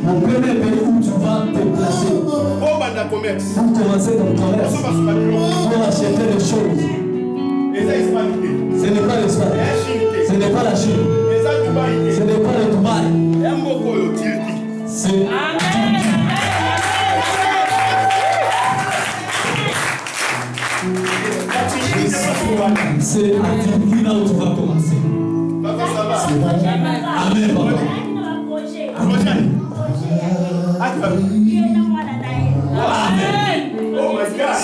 Mon premier pays où tu vas te placer. Pour commencer ton commerce. Pour acheter des choses. Ce n'est pas l'Espagne. Ce n'est pas la Chine. Ce n'est pas le Dubaï. C'est c'est à Turquie là où tu vas commencer. Amen, papa. Amen. Oh my God.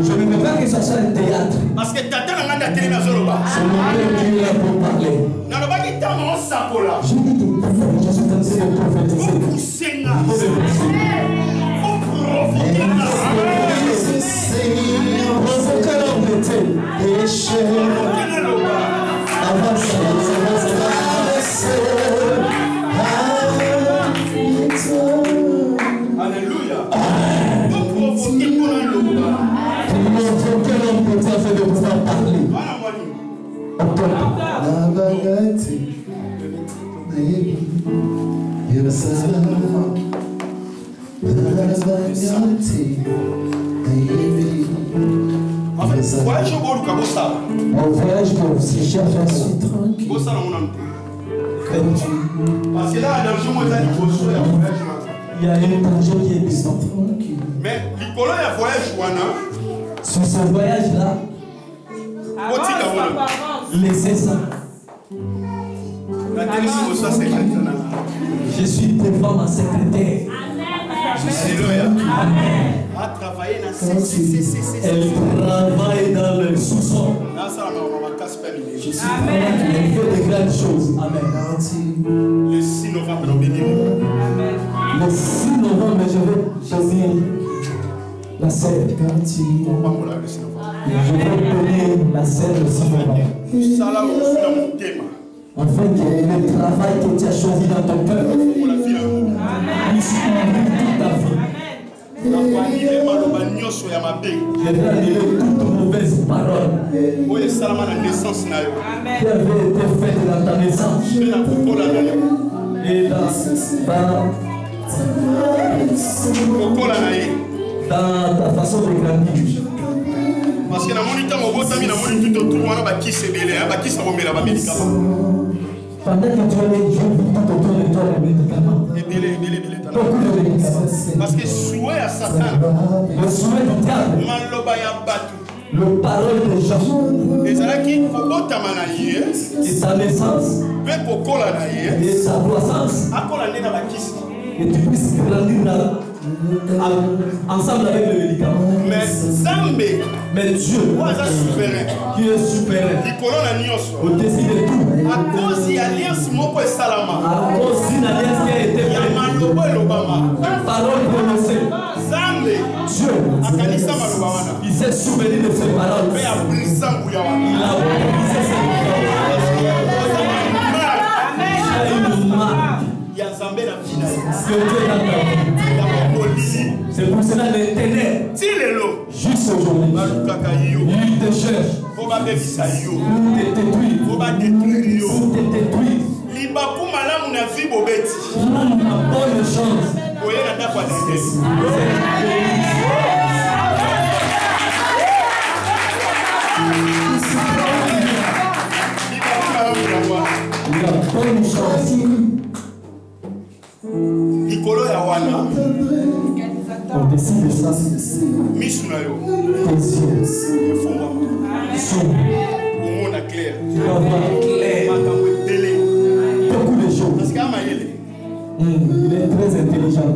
Je ne veux pas que ce soit un théâtre. Parce que tata n'a pas télé dans Zoroba. C'est mon père qui est là pour parler. N'a pas dit tant on s'appelle. Je dis que je suis en train de prophétiser. Pour pousser là. Pour provoquer là. Provoquer l'embêté. Péché. Avance, avance, avance. Alléluia. Pour provoquer pour l'eau. Provoquer l'embêté afin de pouvoir parler. Voyage au voyage que vous cherchez à tranquille. Parce que là, il y a une tension qui est puissante. Mais Nicolas, il y a un voyage. Sur ce voyage-là, laissez ça. Je suis devant ma secrétaire. Elle travaille dans le sous-sol. Elle fait de grandes choses. Amen. Le 6 novembre, le 6 novembre, je vais choisir la sœur. Je vais donner la sœur le 6 novembre. Afin que le travail que tu as choisi dans ton cœur puisse conduire toute ta vie. Je vais annuler toute mauvaise parole qui avait été faite dans ta naissance et dans ta façon de grandir. Parce que pendant que tu es tout autour de toi les médicaments. Beaucoup de médicaments. Parce que souhait à Satan, le souhait du diable, le parole des gens, et sa naissance, et sa croissance, et tu puisses grandir ensemble avec le médicament. Mais Dieu, qui est souverain, au-dessus de tout, à cause d'une alliance qui a été faite, parole prononcée, Dieu, il s'est souvenu de ces paroles. Il a brisé ces paroles. Que Dieu est dans ta vie. C'est pour cela que les ténèbres, juste aujourd'hui, ils te cherchent pour te détruire. La bonne chance. La bonne chance. Nicolo ya wana. On décide de ça. Tes yeux. Clair. Tu dois voir clair. Beaucoup de choses. Parce qu'il il est très intelligent.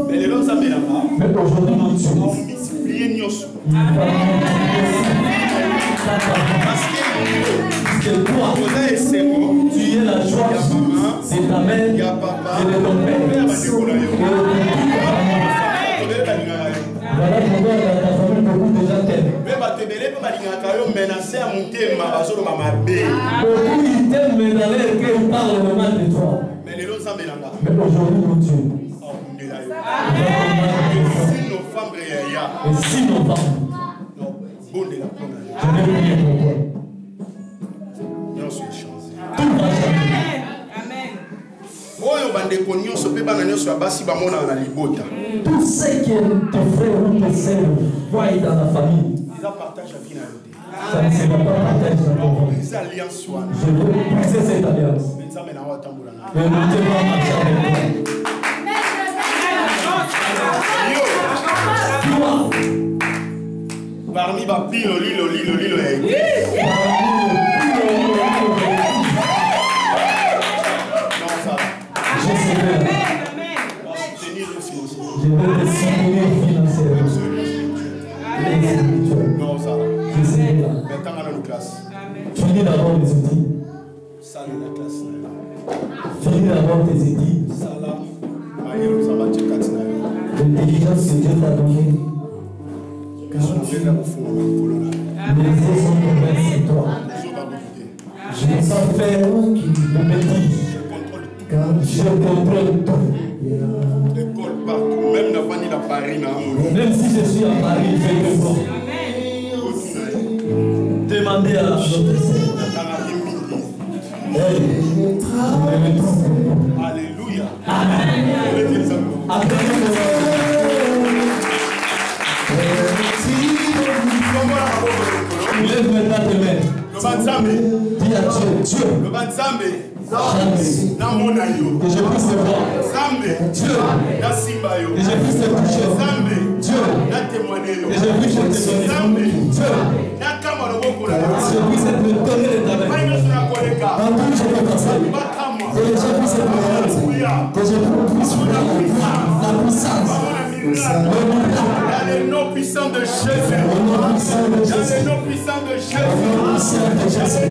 Mais les gens savent là-bas. Mais aujourd'hui, nous sommes parce que toi, tu es la joie, c'est ta mère, et de ton père. Voilà pourquoi dans ta famille, beaucoup de gens t'aiment. Beaucoup ils t'aiment, mais dans leur cœur, ils parlent le mal de toi. Mais aujourd'hui, mon Dieu. Et 6 novembre. Je vais prier pour toi. Tout va changer. Tout ce que tes frères ou tes sœurs voient dans la famille, ça ne sera pas partage dans ton vie. Je veux briser cette alliance. Et nous devons marcher avec toi. Parmi ma pile, lilo. Je veux te soutenir financièrement. Non, ça va. Je sais là. Maintenant, on a une classe. Finis d'abord les outils. Ça, la classe. Finis d'abord tes études. L'intelligence que Dieu t'a donnée. Les yeux sont ouverts sur toi. Je ne vais pas faire de bêtises. Je contrôle tout. Même si je suis à Paris, je vais te voir. Demandez à notre Seigneur. Alléluia. Amen. Après Dis à Dieu, Dieu, que je puisse te voir. Dieu, que je puisse te toucher. Dieu, que je puisse te témoigner. Dieu, que je puisse te donner de ta main. En tout, je peux passer. Que les gens puissent te voir. Que je puisse voir la puissance. Le miracle. Dans les noms puissants de Jésus. Dans les noms puissants de Jésus.